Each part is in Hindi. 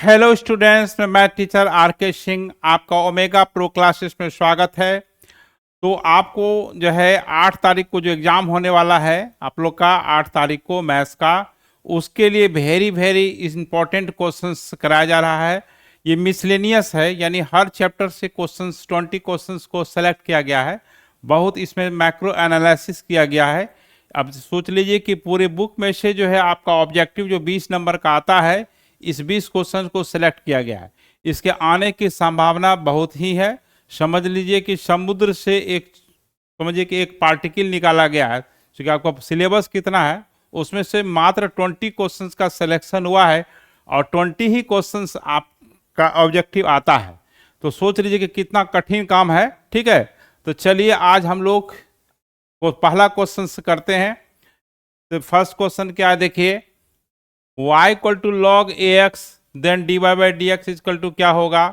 हेलो स्टूडेंट्स, मैं टीचर आर के सिंह आपका ओमेगा प्रो क्लासेस में स्वागत है। तो आपको जो है 8 तारीख को जो एग्ज़ाम होने वाला है आप लोग का 8 तारीख को मैथ्स का, उसके लिए वेरी वेरी इम्पोर्टेंट क्वेश्चंस कराया जा रहा है। ये मिसलेनियस है, यानी हर चैप्टर से क्वेश्चंस 20 क्वेश्चंस को सेलेक्ट किया गया है। बहुत इसमें मैक्रो एनालिसिस किया गया है। अब सोच लीजिए कि पूरे बुक में से जो है आपका ऑब्जेक्टिव जो 20 नंबर का आता है, इस 20 क्वेश्चन को सिलेक्ट किया गया है। इसके आने की संभावना बहुत ही है। समझ लीजिए कि समुद्र से समझिए कि एक पार्टिकल निकाला गया है, क्योंकि आपका सिलेबस कितना है उसमें से मात्र 20 क्वेश्चंस का सिलेक्शन हुआ है और 20 ही क्वेश्चंस आपका ऑब्जेक्टिव आता है। तो सोच लीजिए कि कितना कठिन काम है। ठीक है, तो चलिए आज हम लोग पहला क्वेश्चन करते हैं। तो फर्स्ट क्वेश्चन क्या है, देखिए y equal to log A X then D Y by D X equal to क्या होगा।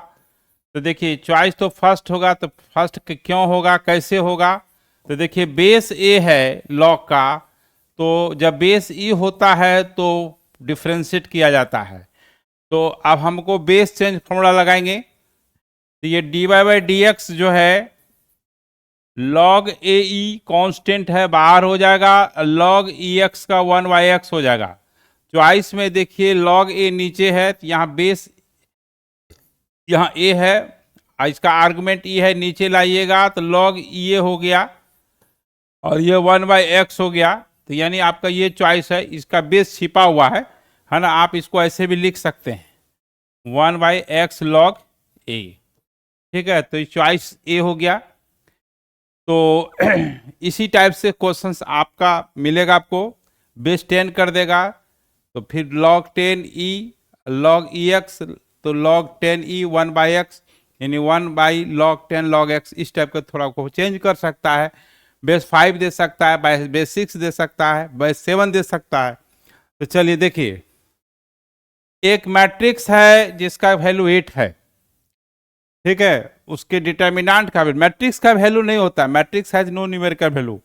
तो देखिए चॉइस तो फर्स्ट होगा, तो फर्स्ट क्यों होगा, कैसे होगा। तो देखिए बेस ए है लॉग का, तो जब बेस ई होता है तो डिफ्रेंशिएट किया जाता है। तो अब हमको बेस चेंज फॉर्मूला लगाएंगे। तो ये D Y by D X जो है लॉग ए ई कॉन्स्टेंट है, बाहर हो जाएगा, लॉग ई एक्स का 1/x हो जाएगा। चॉइस में देखिए लॉग ए नीचे है, तो यहाँ बेस यहाँ ए है, इसका आर्गुमेंट ई है, नीचे लाइएगा तो लॉग ई ए हो गया और ये 1/x हो गया। तो यानी आपका ये चॉइस है, इसका बेस छिपा हुआ है ना। आप इसको ऐसे भी लिख सकते हैं 1/x लॉग ए। ठीक है, तो चॉइस ए हो गया। तो इसी टाइप से क्वेश्चंस आपका मिलेगा, आपको बेस 10 कर देगा तो फिर log 10 e log e x, तो log 10 e 1/x यानी 1/log 10 log x, इस टाइप का थोड़ा को चेंज कर सकता है। बेस 5 दे सकता है, बेस 6 दे सकता है, बेस 7 दे सकता है। तो चलिए देखिए, एक मैट्रिक्स है जिसका वैल्यू 8 है। ठीक है, उसके डिटर्मिनेंट का मैट्रिक्स का वैल्यू नहीं होता, matrix has no numerical value.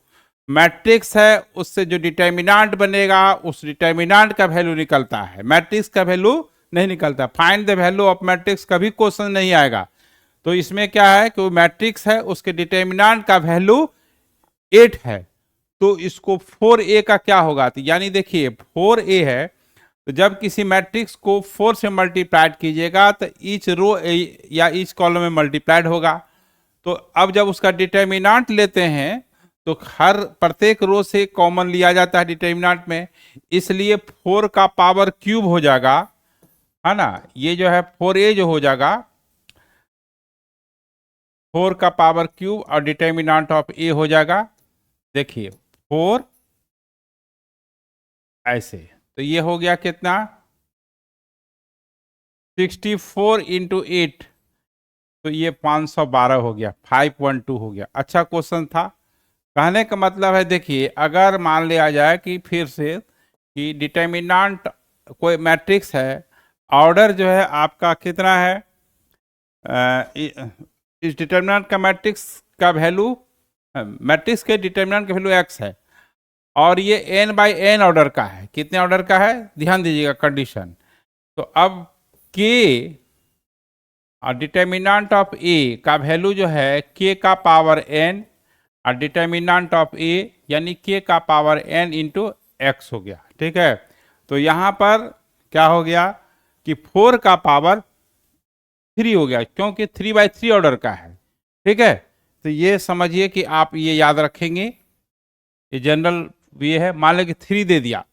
Matrix है, उससे जो डिटर्मिनेंट बनेगा उस डिटर्मिनेंट का वैल्यू निकलता है, मैट्रिक्स का वैल्यू नहीं निकलता। Find the value of matrix कभी क्वेश्चन नहीं आएगा। तो इसमें क्या है कि वो मैट्रिक्स है, उसके डिटर्मिनेंट का वैल्यू 8 है, तो इसको 4a का क्या होगा। तो यानी देखिए 4a है, तो जब किसी मैट्रिक्स को 4 से मल्टीप्लाइड कीजिएगा तो ईच रो या ईच कॉलम में मल्टीप्लाइड होगा। तो अब जब उसका डिटर्मिनेंट लेते हैं तो हर प्रत्येक रो से कॉमन लिया जाता है डिटर्मिनेंट में, इसलिए 4 का पावर क्यूब हो जाएगा, है ना। ये जो है 4a जो हो जाएगा 4 का पावर क्यूब और डिटर्मिनेंट ऑफ a हो जाएगा। देखिए 4 ऐसे, तो ये हो गया कितना 64 इंटू 8, तो ये 512 हो गया, 512 हो गया। अच्छा क्वेश्चन था। कहने का मतलब है, देखिए अगर मान लिया जाए कि फिर से कि डिटर्मिनेंट कोई मैट्रिक्स है, ऑर्डर जो है आपका कितना है, इस डिटर्मिनेंट का मैट्रिक्स का वैल्यू, मैट्रिक्स के डिटर्मिनेंट का वैल्यू x है और ये n/n ऑर्डर का है। कितने ऑर्डर का है, ध्यान दीजिएगा कंडीशन। तो अब k और डिटर्मिनेंट ऑफ a का वैल्यू जो है k का पावर n और डिटर्मिनेंट ऑफ a यानी k का पावर n इंटू एक्स हो गया। ठीक है, तो यहाँ पर क्या हो गया कि 4 का पावर 3 हो गया, क्योंकि 3/3 ऑर्डर का है। ठीक है, तो ये समझिए कि आप ये याद रखेंगे, ये जनरल ये है। मान लो कि 3 दे दिया,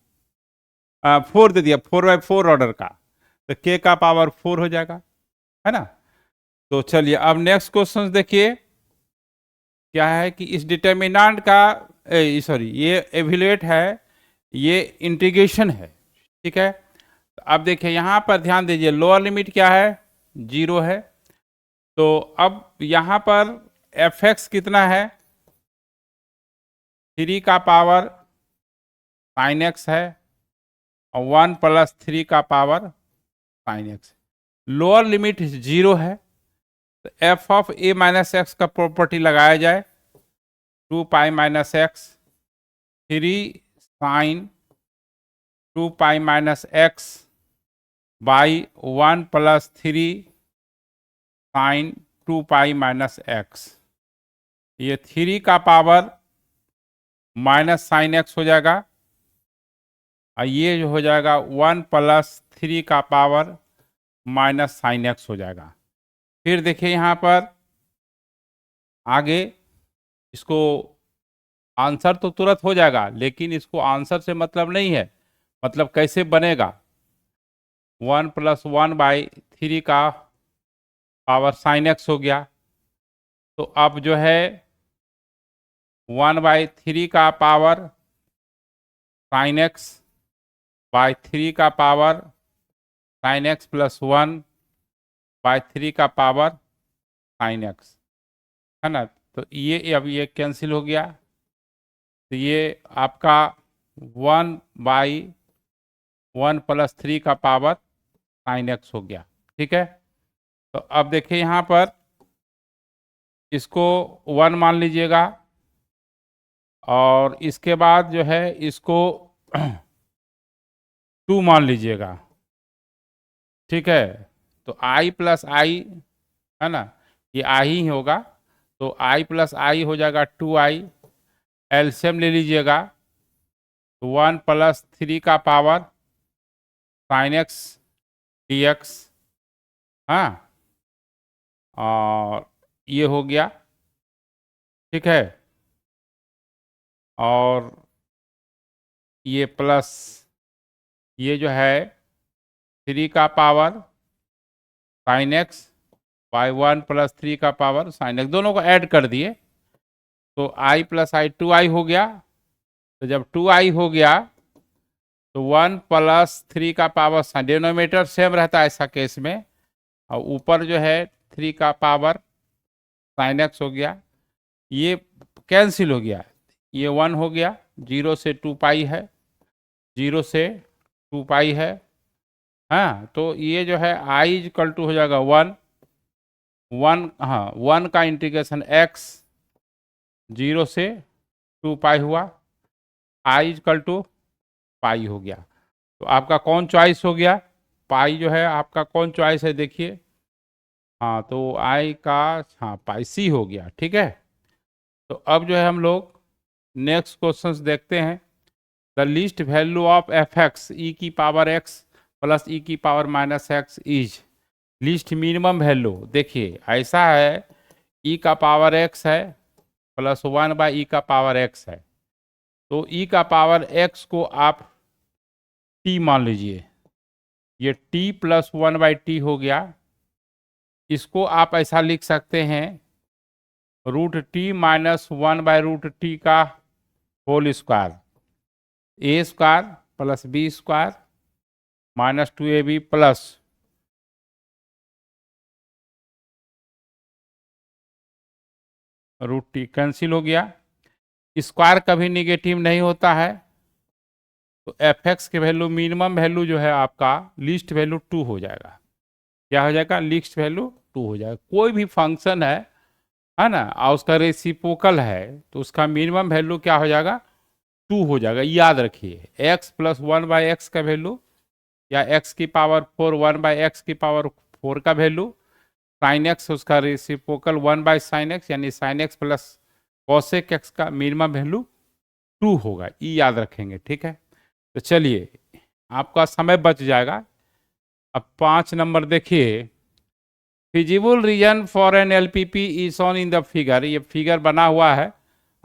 4 दे दिया, 4/4 ऑर्डर का, तो k का पावर 4 हो जाएगा, है ना। तो चलिए अब नेक्स्ट क्वेश्चन देखिए क्या है कि इस डिटर्मिनेंट का सॉरी ये एवेल्यूएट है, ये इंटीग्रेशन है। ठीक है, तो अब देखिए यहाँ पर ध्यान दीजिए, लोअर लिमिट क्या है 0 है। तो अब यहाँ पर fx कितना है 3 का पावर sin x है और 1 + 3 का power sin x। Lower limit 0 है, तो f ऑफ a - x का प्रॉपर्टी लगाया जाए, 2π - x 3 sin 2π - x by 1 plus 3 sine 2 pi minus X. ये 3 का पावर माइनस साइन एक्स हो जाएगा और ये जो हो जाएगा 1 प्लस 3 का पावर माइनस साइन एक्स हो जाएगा। फिर देखिए यहाँ पर आगे इसको आंसर तो तुरंत हो जाएगा, लेकिन इसको आंसर से मतलब नहीं है, मतलब कैसे बनेगा। 1 प्लस 1 बाई 3 का पावर साइन एक्स हो गया। तो अब जो है 1 बाई 3 का पावर साइन एक्स बाई 3 का power sine x plus 1 by 3 का पावर साइन एक्स, है ना। तो ये अब ये कैंसिल हो गया, तो ये आपका 1 बाई 1 प्लस 3 का पावर साइन एक्स हो गया। ठीक है, तो अब देखिए यहाँ पर इसको 1 मान लीजिएगा और इसके बाद जो है इसको 2 मान लीजिएगा। ठीक है, तो i प्लस आई, है ना, ये आई ही होगा, तो i प्लस आई हो जाएगा 2i। एलसीएम ले लीजिएगा, 1 प्लस 3 का power sine x D x, हाँ, और ये हो गया। ठीक है, और ये प्लस ये जो है 3 का power sine x by 1 plus 3 का पावर साइन एक्स, दोनों को ऐड कर दिए, तो i प्लस आई 2i हो गया। तो जब 2i हो गया तो 1 प्लस 3 का पावर, डिनोमिनेटर सेम रहता है ऐसा केस में, और ऊपर जो है 3 का पावर साइन एक्स हो गया। ये कैंसिल हो गया, ये 1 हो गया, 0 से 2 पाई है, 0 से 2 पाई है, हाँ। तो ये जो है i इक्वल टू हो जाएगा 1, हाँ 1 का इंटीग्रेशन x 0 से 2 पाई हुआ, i इक्वल टू पाई हो गया। तो आपका कौन चॉइस हो गया, पाई जो है आपका कौन चॉइस है देखिए, हाँ, तो i का, हाँ, पाई सी हो गया। ठीक है, तो अब जो है हम लोग नेक्स्ट क्वेश्चंस देखते हैं। The least value of f x e की पावर एक्स प्लस ई की power minus x is, least minimum value. देखिए ऐसा है, ई का पावर एक्स है प्लस 1 बाई ई का पावर एक्स है, तो ई का पावर एक्स को आप टी मान लीजिए, ये टी प्लस 1 बाई टी हो गया। इसको आप ऐसा लिख सकते हैं, root t minus 1 by root t का whole square, a square plus b square minus 2ab plus root t, cancel हो गया। स्क्वायर कभी निगेटिव नहीं होता है, तो एफ एक्स के वैल्यू, मिनिमम वैल्यू जो है आपका लीस्ट वैल्यू 2 हो जाएगा। क्या हो जाएगा, लीस्ट वैल्यू 2 हो जाएगा। कोई भी फंक्शन है ना, और उसका रेसिप्रोकल है, तो उसका मिनिमम वैल्यू क्या हो जाएगा, 2 हो जाएगा। याद रखिए, x प्लस 1 बाई एक्स का वैल्यू, या x की पावर 4 1 बाई एक्स की पावर 4 का वैल्यू, साइन एक्स उसका रेसिप्रोकल 1 बाई साइन एक्स, यानी sine x plus cosec x का मिनिमम वैल्यू 2 होगा, ये याद रखेंगे। ठीक है, तो चलिए आपका समय बच जाएगा। अब 5 नंबर देखिए, feasible region for an LPP is on in the figure. ये फिगर बना हुआ है,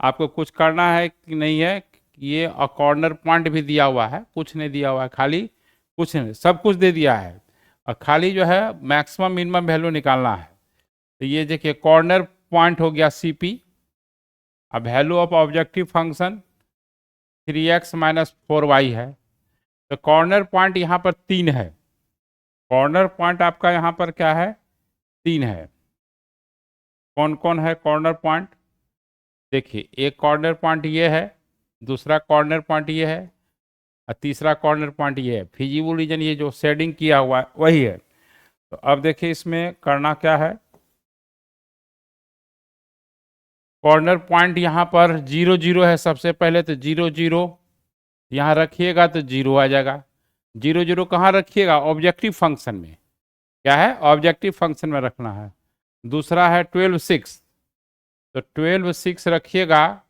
आपको कुछ करना है कि नहीं है, ये कॉर्नर पॉइंट भी दिया हुआ है, कुछ नहीं दिया हुआ है, खाली कुछ नहीं, सब कुछ दे दिया है, और खाली जो है मैक्सिमम मिनिमम वैल्यू निकालना है। तो ये देखिए कॉर्नर पॉइंट हो गया सीपी, अब value of objective function 3x minus 4y है। तो कॉर्नर पॉइंट यहाँ पर 3 है, कॉर्नर पॉइंट आपका यहाँ पर क्या है, 3 है। कौन कौन है कॉर्नर पॉइंट, देखिए एक कॉर्नर पॉइंट ये है, दूसरा कॉर्नर पॉइंट ये है, और तीसरा कॉर्नर पॉइंट ये है। फिजिबल रीजन ये जो शेडिंग किया हुआ है वही है। तो अब देखिए इसमें करना क्या है, कॉर्नर पॉइंट यहाँ पर 0 0 है सबसे पहले, तो 0 0 यहाँ रखिएगा तो 0 आ जाएगा। जीरो जीरो कहाँ रखिएगा? ऑब्जेक्टिव फंक्शन में। क्या है? ऑब्जेक्टिव फंक्शन में रखना है। दूसरा है 12 6, तो 12 6 रखिएगा,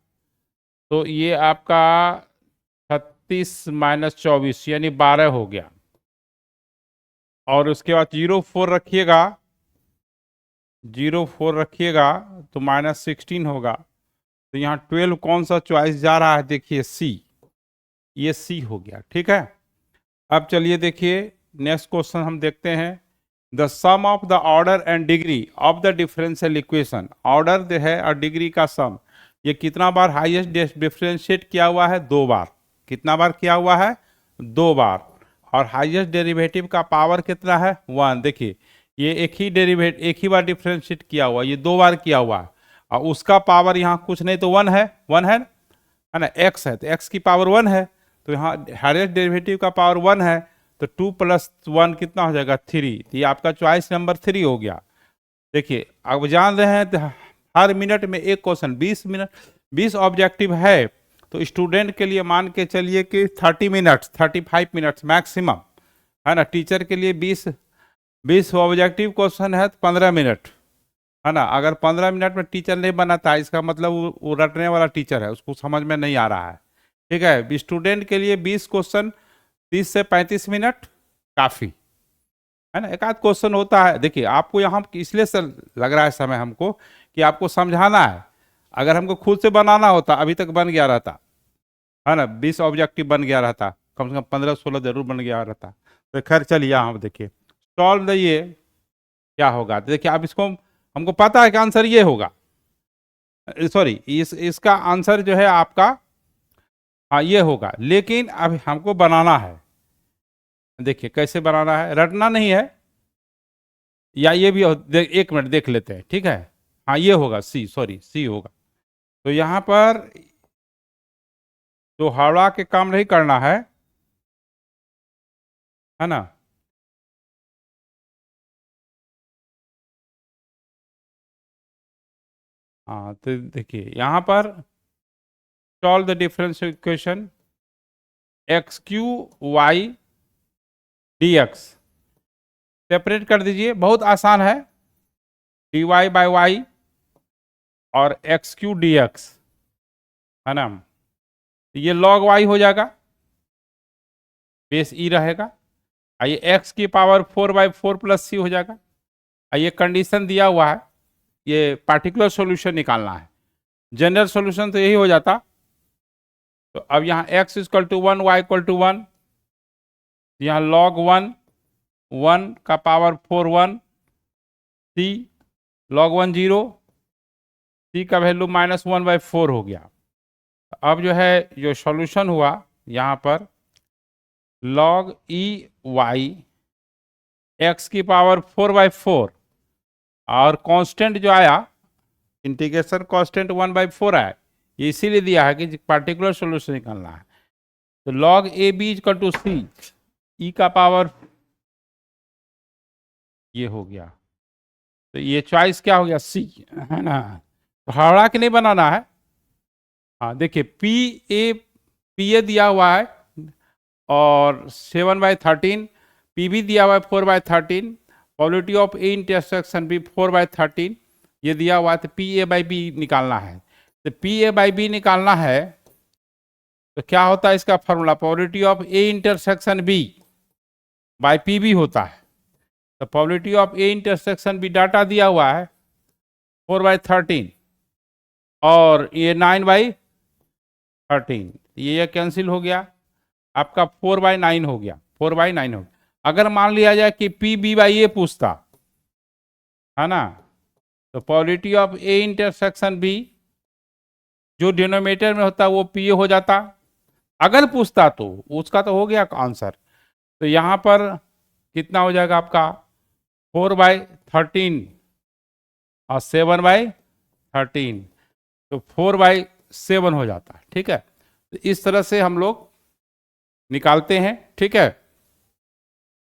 तो ये आपका 36 - 24 यानी 12 हो गया। और उसके बाद 0 4 रखिएगा, 0 4 रखिएगा तो -16 होगा। तो यहाँ 12 कौन सा चॉइस जा रहा है? देखिए सी, ये सी हो गया। ठीक है, अब चलिए देखिए नेक्स्ट क्वेश्चन हम देखते हैं। The sum of the order and degree of the differential equation, order जो है और डिग्री का सम, ये कितना बार हाईएस्ट डिफरेंशिएट किया हुआ है? 2 बार। कितना बार किया हुआ है? 2 बार। और हाईएस्ट डेरिवेटिव का पावर कितना है? 1। देखिए ये एक ही बार डिफरेंशिएट किया हुआ, ये 2 बार किया हुआ है, और उसका पावर यहाँ कुछ नहीं तो 1 है, 1 है ना, एक्स है तो एक्स की पावर 1 है, तो यहाँ हाईएस्ट डेरिवेटिव का पावर 1 है, तो 2 + 1 कितना हो जाएगा? 3। तो ये आपका चॉइस नंबर 3 हो गया। देखिए अब जान रहे हैं तो हर मिनट में एक क्वेश्चन, 20 मिनट 20 ऑब्जेक्टिव है, तो स्टूडेंट के लिए मान के चलिए कि 30 मिनट्स 35 मिनट्स मैक्सिमम है ना। टीचर के लिए 20 ऑब्जेक्टिव क्वेश्चन है तो 15 मिनट है ना। अगर 15 मिनट में टीचर नहीं बनाता है, इसका मतलब वो रटने वाला टीचर है, उसको समझ में नहीं आ रहा है। ठीक है, स्टूडेंट के लिए 20 क्वेश्चन 30 से 35 मिनट काफ़ी है ना। एक आध क्वेश्चन होता है। देखिए आपको यहाँ इसलिए से लग रहा है समय हमको कि आपको समझाना है। अगर हमको खुद से बनाना होता अभी तक बन गया रहता है ना, 20 ऑब्जेक्टिव बन गया रहता, कम से कम 15-16 जरूर बन गया रहता। तो खैर चलिए यहाँ देखिए सॉल्व द, ये क्या होगा? तो देखिए आप इसको, हमको पता है कि आंसर ये होगा, सॉरी इसका आंसर जो है आपका हाँ ये होगा, लेकिन अब हमको बनाना है। देखिए कैसे बनाना है, रटना नहीं है, या ये भी एक मिनट देख लेते हैं। ठीक है, हाँ ये होगा सी, सॉरी सी होगा। तो यहाँ पर तो हावड़ा के काम नहीं करना है ना। हाँ तो देखिए यहाँ पर solve the differential equation x³ y dx, separate कर दीजिए, बहुत आसान है। dy/y और x³ dx है ना, ये log y हो जाएगा, बेस ई रहेगा। आइए x की पावर 4/4 + c हो जाएगा। आइए कंडीशन दिया हुआ है, ये पार्टिकुलर सॉल्यूशन निकालना है। जनरल सॉल्यूशन तो यही हो जाता। तो अब यहाँ x = 1 y = 1, यहाँ log 1 1 का पावर 4 1, c log 1 0, c का वैल्यू -1/4 हो गया। अब जो है जो सॉल्यूशन हुआ यहाँ पर log e y x की पावर 4/4, और कांस्टेंट जो आया इंटीग्रेशन कांस्टेंट 1/4 आया, ये इसीलिए दिया है कि पार्टिकुलर सॉल्यूशन निकालना है। तो log ab = c, e का पावर ये हो गया, तो ये चॉइस क्या हो गया? सी है ना। तो हावड़ा के नहीं बनाना है। हाँ देखिए पी ए दिया हुआ है और 7/13, पी भी दिया हुआ है 4/13, प्रोबेबिलिटी ऑफ ए इंटरसेक्शन भी 4/13 ये दिया हुआ है। तो PA/B निकालना है। तो PA/B निकालना है तो क्या होता है इसका formula? Probability of A intersection B by P B होता है। तो probability of A intersection B data दिया हुआ है 4/13 और ये 9/13, ये कैंसिल हो गया, आपका 4/9 हो गया, 4/9 हो गया। अगर मान लिया जाए कि PB/A पूछता है ना, तो probability of A intersection B जो डिनोमिनेटर में होता वो PA हो जाता। अगर पूछता तो उसका तो हो गया आंसर। तो यहाँ पर कितना हो जाएगा आपका? 4/13 और 7/13, तो 4/7 हो जाता है। ठीक है, तो इस तरह से हम लोग निकालते हैं। ठीक है,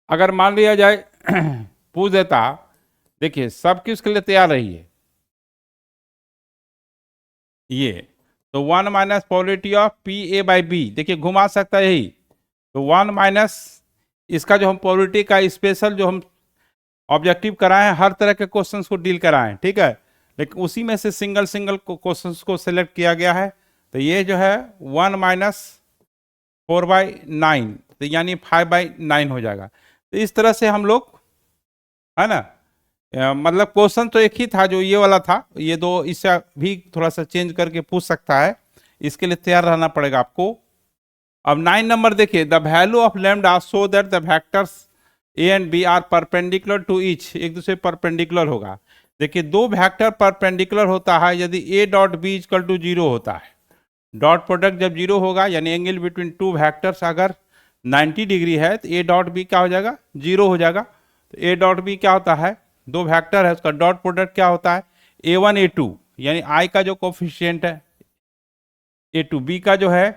अगर मान लिया जाए पूछ देता, देखिए सब किसके लिए तैयार रहिए, ये तो 1 - प्रोबेबिलिटी ऑफ PA/B, देखिए घुमा सकता है यही, तो 1 - इसका जो हम प्रोबेबिलिटी का स्पेशल जो हम ऑब्जेक्टिव कराए हैं, हर तरह के क्वेश्चंस को डील कराएं, ठीक है, लेकिन उसी में से सिंगल सिंगल क्वेश्चंस को सिलेक्ट किया गया है। तो ये जो है 1 माइनस 4/9, तो यानी 5/9 हो जाएगा। तो इस तरह से हम लोग, है ना, मतलब क्वेश्चन तो एक ही था जो ये वाला था, ये दो इससे भी थोड़ा सा चेंज करके पूछ सकता है, इसके लिए तैयार रहना पड़ेगा आपको। अब 9 नंबर देखिए, the value of lambda so that the vectors A and B are perpendicular to each, एक दूसरे परपेंडिकुलर होगा। देखिए दो वेक्टर परपेंडिकुलर होता है यदि A dot B equal to 0 होता है। डॉट प्रोडक्ट जब 0 होगा यानी एंगल बिटवीन टू वेक्टर्स अगर 90 डिग्री है तो ए डॉट बी क्या हो जाएगा, 0 हो जाएगा। तो ए डॉट बी क्या होता है, दो वेक्टर है उसका डॉट प्रोडक्ट क्या होता है, a1 a2, यानी आई का जो कोफिशिएंट है a2, बी का जो है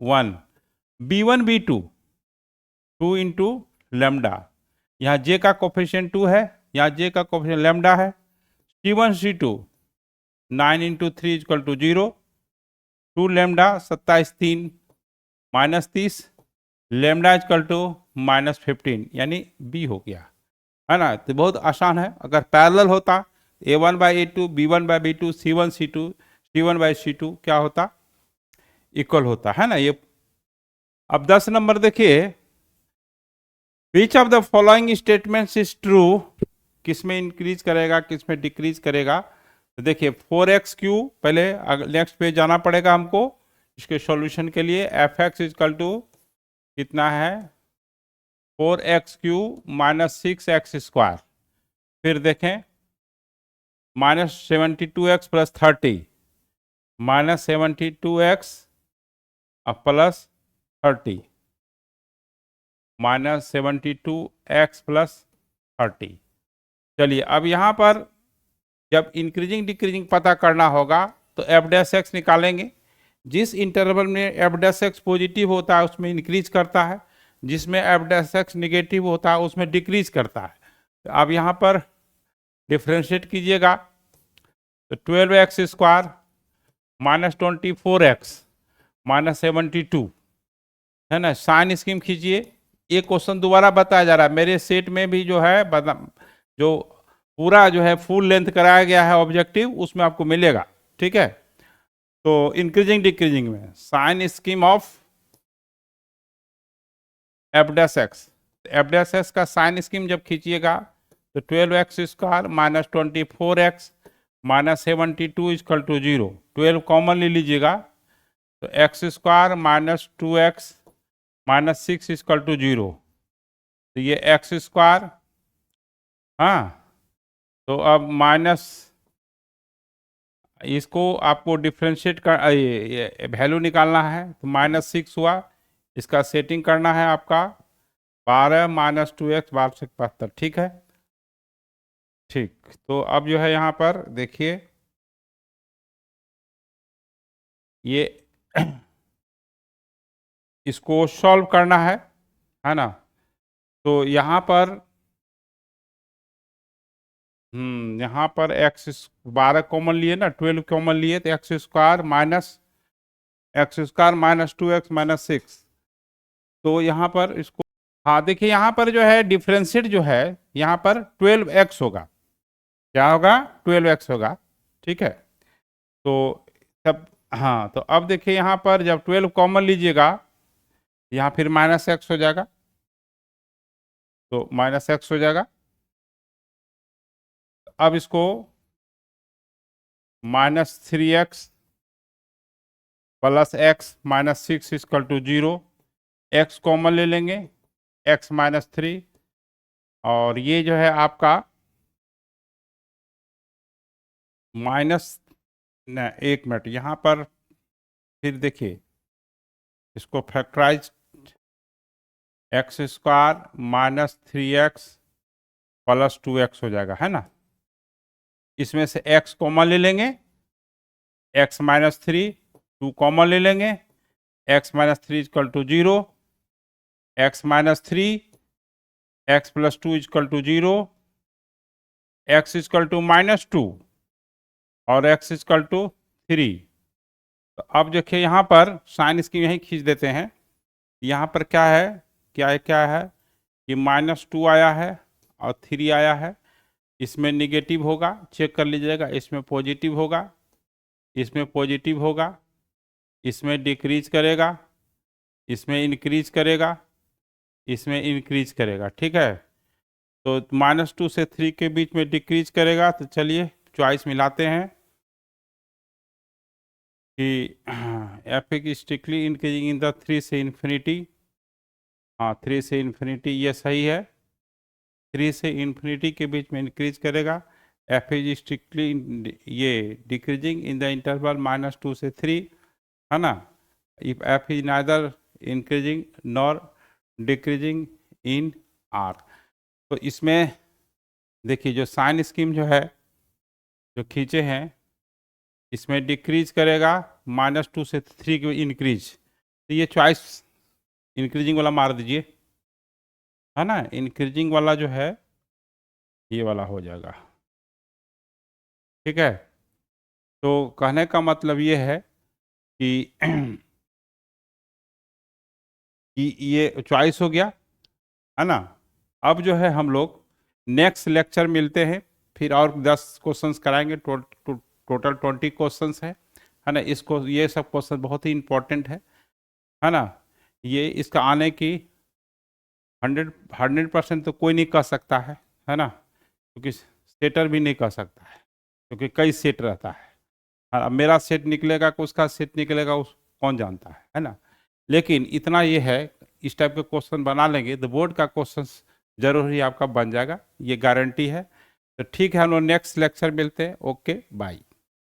1, b1 b2 2 इंटू लेमडा, यहाँ जे का कोफिशिएंट 2 है, यहाँ जे का कोफिशिएंट लेमडा है, c1 c2 9 into 3 equal to 0, 2 lambda 27 3 minus 30, lambda equal to -15, यानी बी हो गया, है ना। तो बहुत आसान है। अगर पैरेलल होता a1/a2 b1/b2 c1 c2 c1/c2 क्या होता, इक्वल होता, है ना ये। अब 10 नंबर देखिए, which of the following statements is true, किसमें इंक्रीज करेगा किसमें डिक्रीज करेगा। तो देखिए 4x3, पहले नेक्स्ट पेज जाना पड़ेगा हमको इसके सॉल्यूशन के लिए। f(x) इक्वल टू कितना है 4x3 माइनस 6x², फिर देखें -72x plus 30, -72x plus 30, -72x plus 30। चलिए अब यहाँ पर जब इंक्रीजिंग डिक्रीजिंग पता करना होगा तो f' निकालेंगे। जिस इंटरवल में f' पॉजिटिव होता है उसमें इंक्रीज करता है, जिसमें f' निगेटिव होता है उसमें डिक्रीज करता है। तो अब यहाँ पर डिफ्रेंशिएट कीजिएगा तो 12x² -24x -72, है ना। साइन स्कीम खींचिए, ये क्वेश्चन दोबारा बताया जा रहा है मेरे सेट में भी जो है, जो पूरा जो है फुल लेंथ कराया गया है ऑब्जेक्टिव उसमें आपको मिलेगा, ठीक है। तो इंक्रीजिंग डिक्रीजिंग में साइन स्कीम ऑफ f'(x) का साइन स्कीम जब खींचिएगा तो 12x² -24x -72 equal to 0, 12 common ले लीजिएगा तो x² -2x -6 इक्वल टू 0, तो ये x², हाँ। तो अब माइनस, इसको आपको डिफ्रेंशिएट कर वैल्यू निकालना है तो -6 हुआ, इसका सेटिंग करना है आपका 12 -2x 1275, ठीक है। ठीक, तो अब जो है यहाँ पर देखिए ये इसको सॉल्व करना है ना। तो यहाँ पर यहाँ पर x² कॉमन लिए ना, 12 कॉमन लिए तो x² -2x -6, तो यहाँ पर इसको, हाँ देखिए यहाँ पर जो है डिफ्रेंशिएट जो है यहाँ पर 12x होगा, क्या होगा 12x होगा, ठीक है। तो तब, हाँ तो अब देखिए यहाँ पर जब 12 कॉमन लीजिएगा यहाँ फिर -x हो जाएगा, तो -x हो जाएगा। अब इसको -3x plus x -6 equal to 0, x common ले लेंगे x -3, और ये जो है आपका एक मिनट यहाँ पर फिर देखिए इसको factorise, x² -3x plus 2x हो जाएगा, है ना। इसमें से x कॉमन ले लेंगे, x -3, 2 कॉमन ले लेंगे, x -3 equal to 0, x -3 x plus 2 equal to 0, x equal to -2 और x इक्वल टू 3। तो अब देखिए यहाँ पर साइन स्कीम यहीं खींच देते हैं, यहाँ पर क्या है, क्या है ये -2 आया है और 3 आया है, इसमें निगेटिव होगा, चेक कर लीजिएगा, इसमें पॉजिटिव होगा, इसमें पॉजिटिव होगा, इसमें डिक्रीज करेगा, इसमें इंक्रीज करेगा, इसमें इंक्रीज करेगा। ठीक है, तो -2 से 3 के बीच में डिक्रीज करेगा। तो चलिए चॉइस मिलाते हैं कि F is strictly increasing in the 3 से इन्फिनिटी। हाँ, 3 से इन्फिनिटी ये सही है, 3 से इन्फिनिटी के बीच में इंक्रीज करेगा। एफ इज स्ट्रिक्टली ये डिक्रीजिंग इन द इंटरवल -2 से 3, है ना। If F is neither increasing nor decreasing in are. तो इसमें देखिए जो साइन स्कीम जो है जो खींचे हैं, इसमें डिक्रीज करेगा, -2 से 3 के इंक्रीज। तो ये चॉइस इंक्रीजिंग वाला मार दीजिए, है ना। इंक्रीजिंग वाला जो है ये वाला हो जाएगा। ठीक है, तो कहने का मतलब ये है कि कि ये चॉइस हो गया, है ना। अब जो है हम लोग नेक्स्ट लेक्चर मिलते हैं, फिर और 10 क्वेश्चंस कराएंगे। टोटल 20 क्वेश्चंस है ना। इसको ये सब क्वेश्चन बहुत ही इंपॉर्टेंट है ना। ये इसका आने की 100% तो कोई नहीं कह सकता है ना, क्योंकि सेटर भी नहीं कह सकता है, क्योंकि कई सेट रहता है। अब मेरा सेट निकलेगा कि उसका सेट निकलेगा, उस कौन जानता है ना। लेकिन इतना ये है, इस टाइप के क्वेश्चन बना लेंगे तो बोर्ड का क्वेश्चन जरूर ही आपका बन जाएगा, ये गारंटी है। तो ठीक है, हम लोग नेक्स्ट लेक्चर मिलते हैं। Okay, bye.